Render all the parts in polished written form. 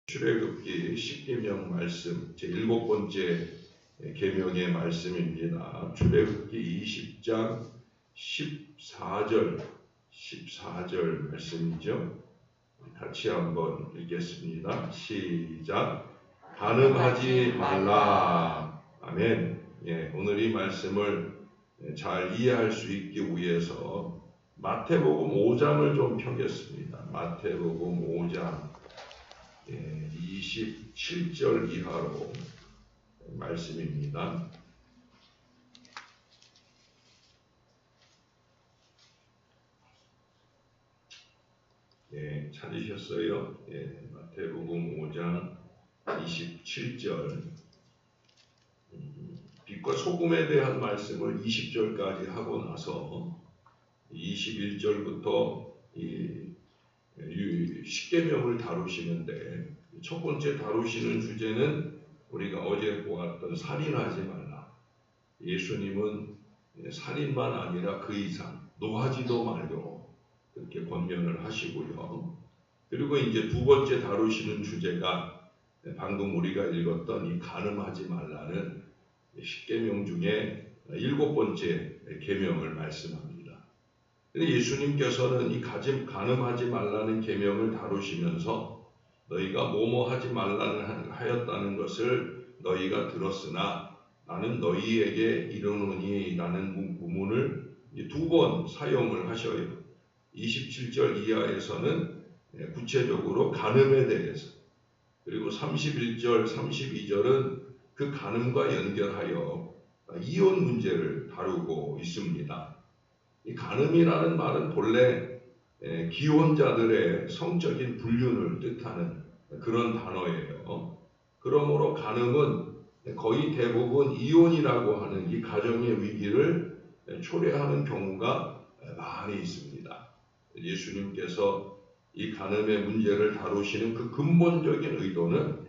출애굽기 10계명 말씀 제7번째 계명의 말씀입니다. 출애굽기 20장 14절 말씀이죠. 같이 한번 읽겠습니다. 시작. 간음하지 말라. 아멘. 오늘 이 말씀을 잘 이해할 수 있기 위해서 마태복음 5장을 좀 펴겠습니다. 마태복음 5장 27절 이하로 말씀입니다. 찾으셨어요? 마태복음 5장 27절. 빛과 소금에 대한 말씀을 20절까지 하고 나서 21절부터 십계명을 다루시는데, 첫 번째 다루시는 주제는 우리가 어제 보았던 살인하지 말라. 예수님은 살인만 아니라 그 이상 노하지도 말도록 그렇게 권면을 하시고요. 그리고 이제 두 번째 다루시는 주제가 방금 우리가 읽었던 이 간음하지 말라는 십계명 중에 7번째 계명을 말씀합니다. 예수님께서는 이 간음하지 말라는 계명을 다루시면서 너희가 뭐뭐하지 말라는 하였다는 것을 너희가 들었으나 나는 너희에게 이르노니 라는 구문을 두 번 사용을 하셔요. 27절 이하에서는 구체적으로 간음에 대해서, 그리고 31절, 32절은 그 간음과 연결하여 이혼 문제를 다루고 있습니다. 이 간음이라는 말은 본래 기혼자들의 성적인 불륜을 뜻하는 그런 단어예요. 그러므로 간음은 거의 대부분 이혼이라고 하는 이 가정의 위기를 초래하는 경우가 많이 있습니다. 예수님께서 이 간음의 문제를 다루시는 그 근본적인 의도는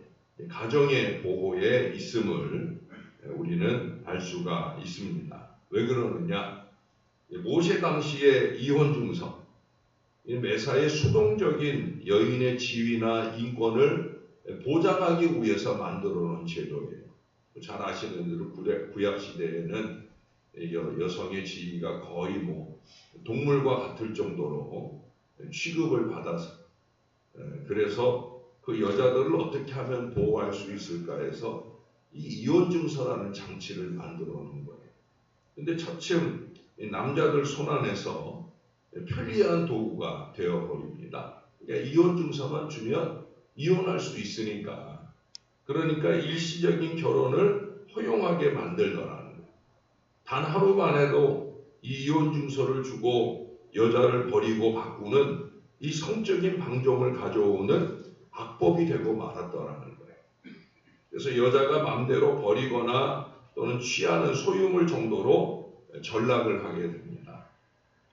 가정의 보호에 있음을 우리는 알 수가 있습니다. 왜 그러느냐? 모세 당시의 이혼 중성, 매사에 수동적인 여인의 지위나 인권을 보장하기 위해서 만들어 놓은 제도예요. 잘 아시는 대로 구약 시대에는 여성의 지위가 거의 동물과 같을 정도로 취급을 받아서, 그래서 그 여자들을 어떻게 하면 보호할 수 있을까 해서 이 이혼 증서라는 장치를 만들어 놓은 거예요. 근데 차츰 남자들 손안에서 편리한 도구가 되어버립니다. 그러니까 이혼 증서만 주면 이혼할 수 있으니까, 그러니까 일시적인 결혼을 허용하게 만들더라는 거예요. 단 하루 만에도 이 이혼 증서를 주고 여자를 버리고 바꾸는 이 성적인 방종을 가져오는 악법이 되고 말았더라는 거예요. 그래서 여자가 마음대로 버리거나 또는 취하는 소유물 정도로 전락을 하게 됩니다.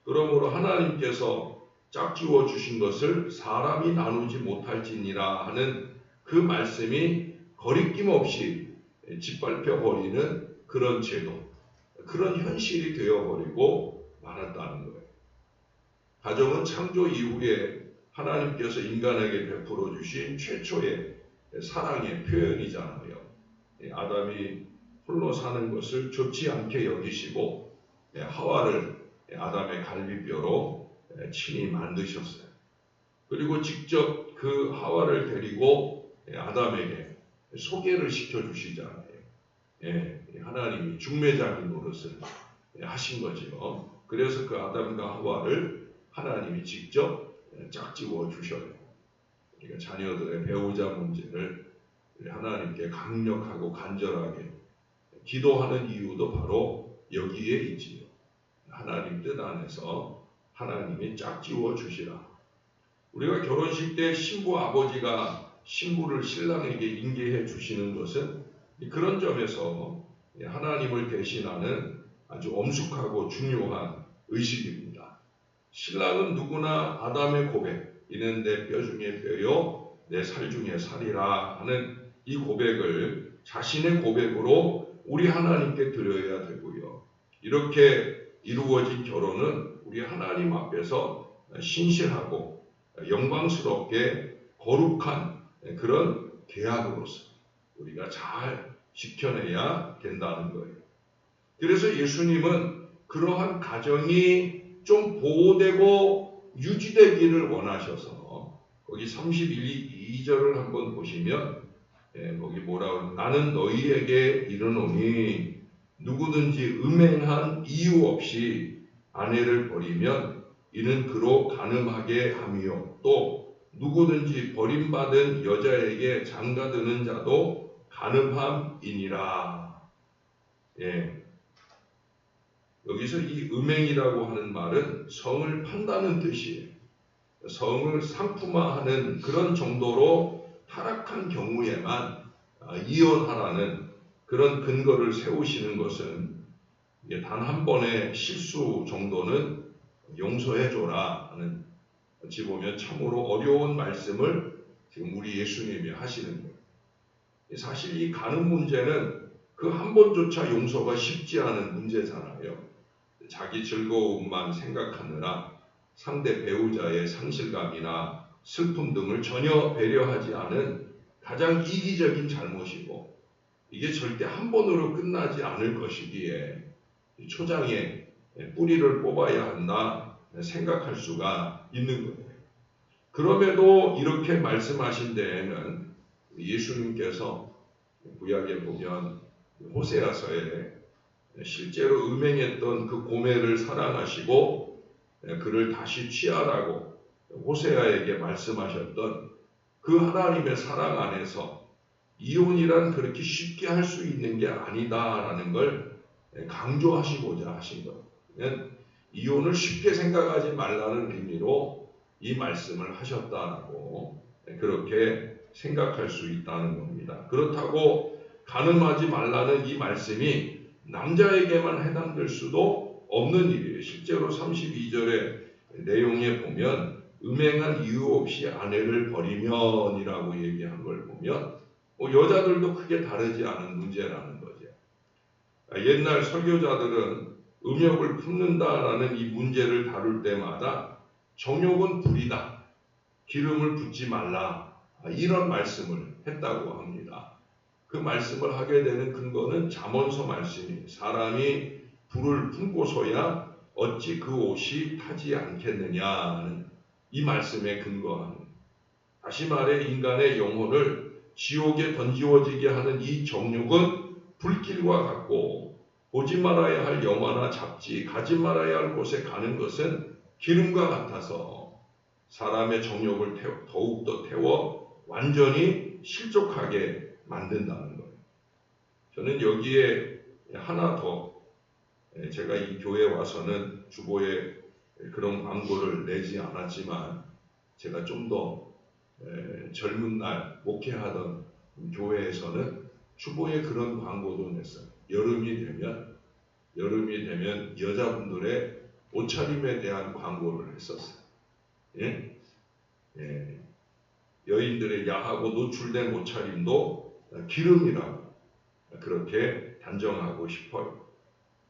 그러므로 하나님께서 짝지워 주신 것을 사람이 나누지 못할지니라 하는 그 말씀이 거리낌 없이 짓밟혀 버리는 그런 제도, 그런 현실이 되어버리고 말았다는 거예요. 가정은 창조 이후에 하나님께서 인간에게 베풀어 주신 최초의 사랑의 표현이잖아요. 아담이 홀로 사는 것을 좋지 않게 여기시고 하와를 아담의 갈비뼈로 친히 만드셨어요. 그리고 직접 그 하와를 데리고 아담에게 소개를 시켜주시잖아요. 하나님이 중매장인 노릇을 하신 거죠. 그래서 그 아담과 하와를 하나님이 직접 짝지워 주셔요. 그러니까 자녀들의 배우자 문제를 하나님께 강력하고 간절하게 기도하는 이유도 바로 여기에 있지요. 하나님 뜻 안에서 하나님이 짝지워 주시라. 우리가 결혼식 때 신부 아버지가 신부를 신랑에게 인계해 주시는 것은 그런 점에서 하나님을 대신하는 아주 엄숙하고 중요한 의식입니다. 신랑은 누구나 아담의 고백, 이는 내 뼈 중에 뼈요 내 살 중에 살이라 하는 이 고백을 자신의 고백으로 우리 하나님께 드려야 되고요. 이렇게 이루어진 결혼은 우리 하나님 앞에서 신실하고 영광스럽게 거룩한 그런 계약으로서 우리가 잘 지켜내야 된다는 거예요. 그래서 예수님은 그러한 가정이 좀 보호되고 유지되기를 원하셔서 거기 32절을 한번 보시면 거기 뭐라고 나는 너희에게 이르노니 누구든지 음행한 이유 없이 아내를 버리면 이는 그로 간음하게 함이요 또 누구든지 버림받은 여자에게 장가드는 자도 간음함이니라. 여기서 이 음행이라고 하는 말은 성을 판다는 뜻이에요. 성을 상품화하는 그런 정도로 타락한 경우에만 이혼하라는 그런 근거를 세우시는 것은 단 한 번의 실수 정도는 용서해줘라 하는, 어찌 보면 참으로 어려운 말씀을 지금 우리 예수님이 하시는 거예요. 사실 이 간음 문제는 그 한 번조차 용서가 쉽지 않은 문제잖아요. 자기 즐거움만 생각하느라 상대 배우자의 상실감이나 슬픔 등을 전혀 배려하지 않은 가장 이기적인 잘못이고 이게 절대 한 번으로 끝나지 않을 것이기에 초장에 뿌리를 뽑아야 한다 생각할 수가 있는 거예요. 그럼에도 이렇게 말씀하신 데에는 예수님께서 구약에 보면 호세아서에 실제로 음행했던 그 고멜을 사랑하시고 그를 다시 취하라고 호세아에게 말씀하셨던 그 하나님의 사랑 안에서 이혼이란 그렇게 쉽게 할 수 있는 게 아니다라는 걸 강조하시고자 하신 거예요. 이혼을 쉽게 생각하지 말라는 의미로 이 말씀을 하셨다라고 그렇게 생각할 수 있다는 겁니다. 그렇다고 간음하지 말라는 이 말씀이 남자에게만 해당될 수도 없는 일이에요. 실제로 32절의 내용에 보면 음행한 이유 없이 아내를 버리면이라고 얘기한 걸 보면 여자들도 크게 다르지 않은 문제라는 거죠. 옛날 설교자들은 음욕을 품는다라는 이 문제를 다룰 때마다 정욕은 불이다, 기름을 붓지 말라, 이런 말씀을 했다고 합니다. 그 말씀을 하게 되는 근거는 잠언서 말씀이 사람이 불을 품고서야 어찌 그 옷이 타지 않겠느냐는 이 말씀에 근거하는, 다시 말해 인간의 영혼을 지옥에 던지워지게 하는 이 정욕은 불길과 같고 보지 말아야 할 영화나 잡지, 가지 말아야 할 곳에 가는 것은 기름과 같아서 사람의 정욕을 더욱더 태워 완전히 실족하게 만든다는 거예요. 저는 여기에 하나 더, 제가 이 교회에 와서는 주보에 그런 광고를 내지 않았지만 제가 좀 더 젊은 날 목회하던 교회에서는 주보에 그런 광고도 냈어요. 여름이 되면 여자분들의 옷차림에 대한 광고를 했었어요. 여인들의 야하고 노출된 옷차림도 기름이라고 그렇게 단정하고 싶어요.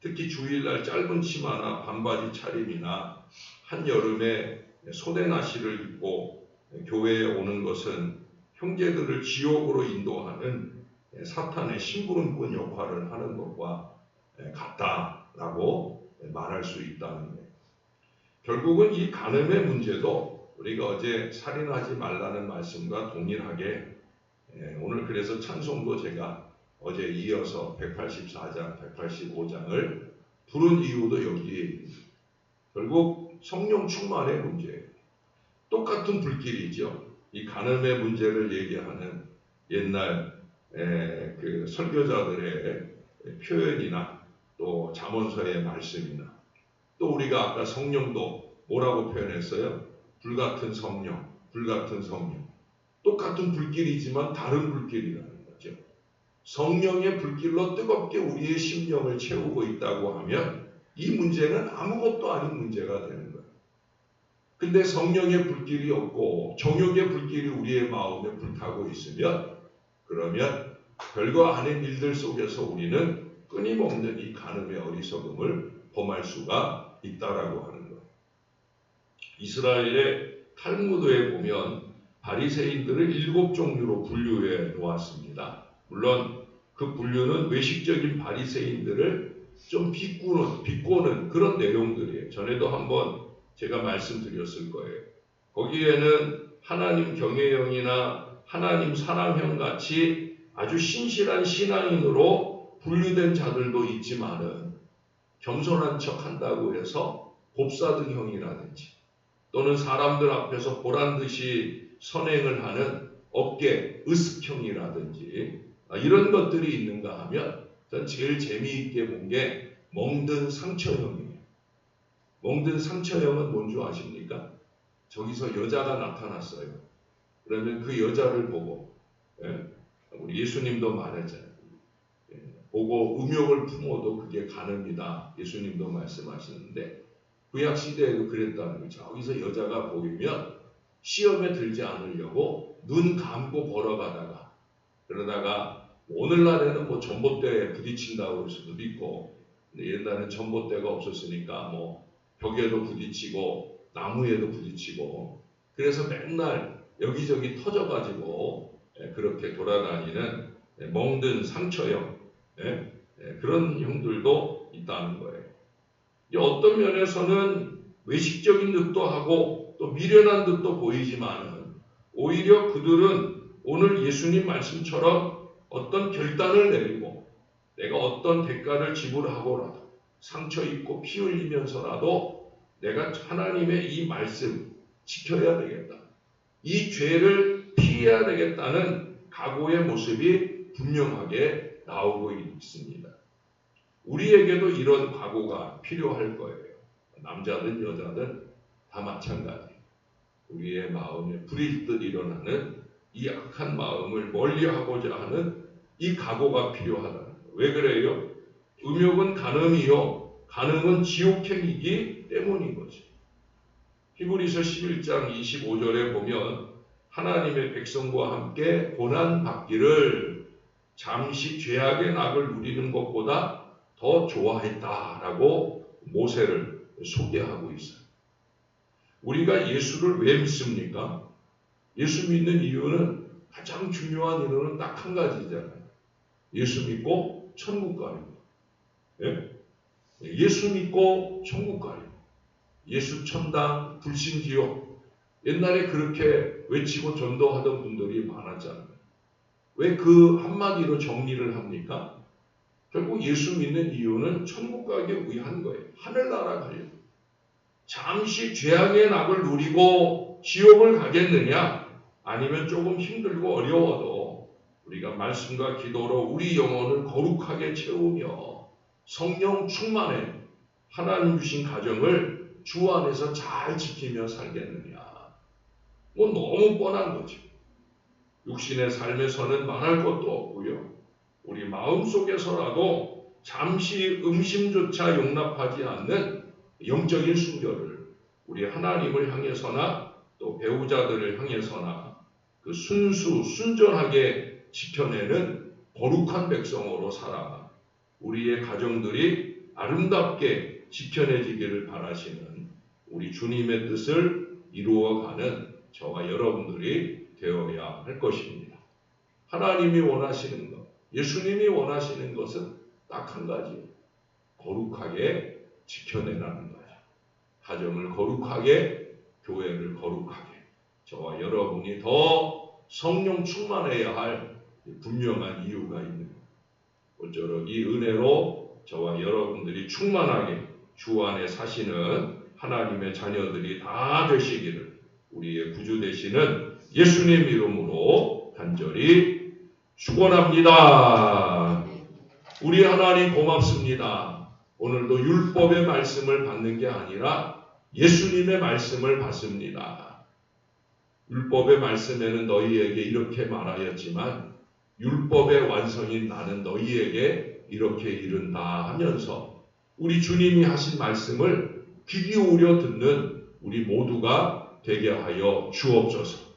특히 주일날 짧은 치마나 반바지 차림이나 한여름에 소대나시를 입고 교회에 오는 것은 형제들을 지옥으로 인도하는 사탄의 심부름꾼 역할을 하는 것과 같다라고 말할 수 있다는 거예요. 결국은 이 간음의 문제도 우리가 어제 살인하지 말라는 말씀과 동일하게 오늘 그래서 찬송도 제가 어제 이어서 184장, 185장을 부른 이유도 여기에 결국 성령 충만의 문제예요. 똑같은 불길이죠. 이 간음의 문제를 얘기하는 옛날 그 설교자들의 표현이나 또 잠언서의 말씀이나 또 우리가 아까 성령도 뭐라고 표현했어요? 불같은 성령, 불같은 성령. 똑같은 불길이지만 다른 불길이라는 거죠. 성령의 불길로 뜨겁게 우리의 심령을 채우고 있다고 하면 이 문제는 아무것도 아닌 문제가 되는 거예요. 근데 성령의 불길이 없고 정욕의 불길이 우리의 마음에 불타고 있으면 그러면 별거 아닌 일들 속에서 우리는 끊임없는 이 간음의 어리석음을 범할 수가 있다라고 하는 거예요. 이스라엘의 탈무드에 보면 바리새인들을 7종류로 분류해 놓았습니다. 물론 그 분류는 외식적인 바리새인들을 좀 비꼬는 그런 내용들이에요. 전에도 한번 제가 말씀드렸을 거예요. 거기에는 하나님 경외형이나 하나님 사랑형 같이 아주 신실한 신앙인으로 분류된 자들도 있지만은 겸손한 척 한다고 해서 곱사등형이라든지 또는 사람들 앞에서 보란듯이 선행을 하는 어깨 으습형이라든지 이런 것들이 있는가 하면 전 제일 재미있게 본 게 멍든 상처형이에요. 멍든 상처형은 뭔지 아십니까? 저기서 여자가 나타났어요. 그러면 그 여자를 보고 우리 예수님도 말했잖아요. 보고 음욕을 품어도 그게 가늠이다. 예수님도 말씀하시는데 구약 시대에도 그랬다는 거죠. 저기서 여자가 보이면 시험에 들지 않으려고 눈 감고 걸어가다가 그러다가 오늘날에는 뭐 전봇대에 부딪힌다고 해서 수도 있고 옛날에는 전봇대가 없었으니까 뭐 벽에도 부딪히고 나무에도 부딪히고 그래서 맨날 여기저기 터져가지고 그렇게 돌아다니는 멍든 상처형 그런 형들도 있다는 거예요. 어떤 면에서는 외식적인 듯도 하고 또 미련한 듯도 보이지만 오히려 그들은 오늘 예수님 말씀처럼 어떤 결단을 내리고 내가 어떤 대가를 지불하고라도 상처 입고 피 흘리면서라도 내가 하나님의 이 말씀 지켜야 되겠다. 이 죄를 피해야 되겠다는 각오의 모습이 분명하게 나오고 있습니다. 우리에게도 이런 각오가 필요할 거예요. 남자든 여자든 다 마찬가지예요. 우리의 마음에 불일 듯 일어나는 이 악한 마음을 멀리하고자 하는 이 각오가 필요하다는 거예요. 왜 그래요? 음욕은 간음이요. 간음은 지옥행이기 때문인 거죠. 히브리서 11장 25절에 보면 하나님의 백성과 함께 고난받기를 잠시 죄악의 낙을 누리는 것보다 더 좋아했다라고 모세를 소개하고 있어요. 우리가 예수를 왜 믿습니까? 예수 믿는 이유는 가장 중요한 이유는 딱 한 가지잖아요. 예수 믿고 천국 가리고. 예수 믿고 천국 가리고. 예수 천당 불신 지옥. 옛날에 그렇게 외치고 전도하던 분들이 많았잖아요. 왜 그 한마디로 정리를 합니까? 결국 예수 믿는 이유는 천국 가기 위한 거예요. 하늘나라 가려고. 잠시 죄악의 낙을 누리고 지옥을 가겠느냐? 아니면 조금 힘들고 어려워도 우리가 말씀과 기도로 우리 영혼을 거룩하게 채우며 성령 충만해 하나님 주신 가정을 주 안에서 잘 지키며 살겠느냐? 뭐 너무 뻔한 거죠. 육신의 삶에서는 말할 것도 없고요. 우리 마음속에서라도 잠시 음심조차 용납하지 않는 영적인 순결을 우리 하나님을 향해서나 또 배우자들을 향해서나 그 순전하게 지켜내는 거룩한 백성으로 살아 우리의 가정들이 아름답게 지켜내지기를 바라시는 우리 주님의 뜻을 이루어가는 저와 여러분들이 되어야 할 것입니다. 하나님이 원하시는 것, 예수님이 원하시는 것은 딱 한 가지예요. 거룩하게 지켜내라는 거예요. 가정을 거룩하게, 교회를 거룩하게, 저와 여러분이 더 성령 충만해야 할 분명한 이유가 있는 거예요. 모쪼록 이 은혜로 저와 여러분들이 충만하게 주 안에 사시는 하나님의 자녀들이 다 되시기를 우리의 구주 되시는 예수님 이름으로 간절히 축원합니다. 우리 하나님 고맙습니다. 오늘도 율법의 말씀을 받는 게 아니라 예수님의 말씀을 받습니다. 율법의 말씀에는 너희에게 이렇게 말하였지만 율법의 완성인 나는 너희에게 이렇게 이른다 하면서 우리 주님이 하신 말씀을 귀 기울여 듣는 우리 모두가 되게 하여 주옵소서.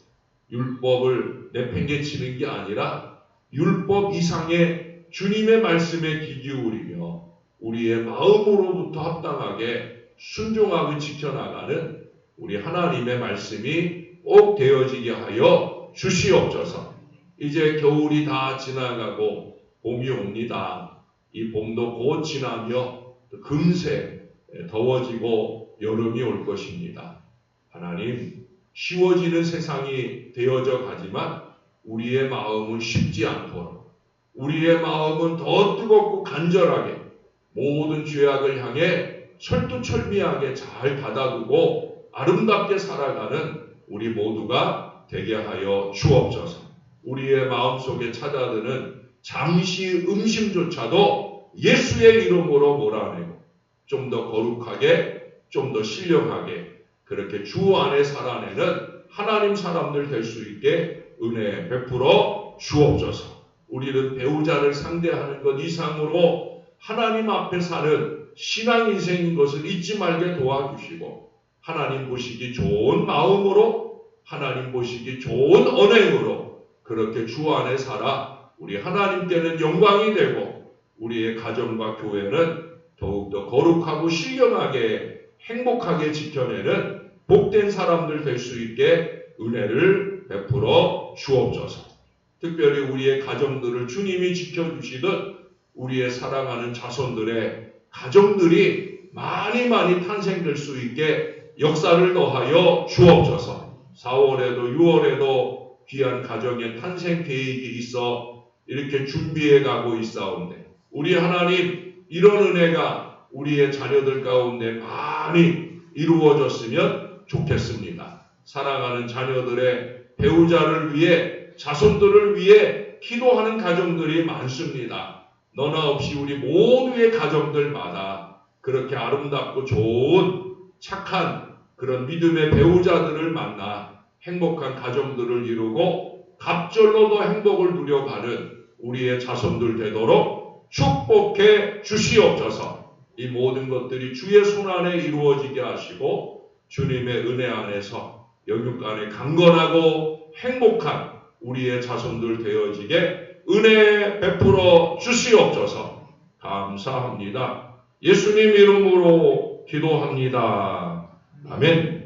율법을 내팽개치는 게 아니라 율법 이상의 주님의 말씀에 귀 기울이며 우리의 마음으로부터 합당하게 순종하고 지켜나가는 우리 하나님의 말씀이 꼭 되어지게 하여 주시옵소서. 이제 겨울이 다 지나가고 봄이 옵니다. 이 봄도 곧 지나며 금세 더워지고 여름이 올 것입니다. 하나님, 쉬워지는 세상이 되어져 가지만 우리의 마음은 쉽지 않도록, 우리의 마음은 더 뜨겁고 간절하게 모든 죄악을 향해 철두철미하게 잘 닫아두고 아름답게 살아가는 우리 모두가 되게 하여 주옵소서. 우리의 마음속에 찾아드는 잠시 음심조차도 예수의 이름으로 몰아내고 좀 더 거룩하게, 좀 더 신령하게 그렇게 주 안에 살아내는 하나님 사람들 될 수 있게 은혜 베풀어 주옵소서. 우리는 배우자를 상대하는 것 이상으로 하나님 앞에 사는 신앙 인생인 것을 잊지 말게 도와주시고, 하나님 보시기 좋은 마음으로, 하나님 보시기 좋은 언행으로 그렇게 주 안에 살아 우리 하나님께는 영광이 되고 우리의 가정과 교회는 더욱더 거룩하고 신령하게 행복하게 지켜내는 복된 사람들 될 수 있게 은혜를 베풀어 주옵소서. 특별히 우리의 가정들을 주님이 지켜주시듯 우리의 사랑하는 자손들의 가정들이 많이 탄생될 수 있게 역사를 더하여 주옵소서. 4월에도 6월에도 귀한 가정의 탄생 계획이 있어 이렇게 준비해 가고 있사온데, 우리 하나님 이런 은혜가 우리의 자녀들 가운데 많이 이루어졌으면 좋겠습니다. 사랑하는 자녀들의 배우자를 위해, 자손들을 위해 기도하는 가정들이 많습니다. 너나 없이 우리 모두의 가정들마다 그렇게 아름답고 좋은 착한 그런 믿음의 배우자들을 만나 행복한 가정들을 이루고 갑절로도 행복을 누려가는 우리의 자손들 되도록 축복해 주시옵소서. 이 모든 것들이 주의 손안에 이루어지게 하시고 주님의 은혜 안에서 영육간에 강건하고 행복한 우리의 자손들 되어지게 은혜 베풀어 주시옵소서. 감사합니다. 예수님 이름으로 기도합니다. 아멘.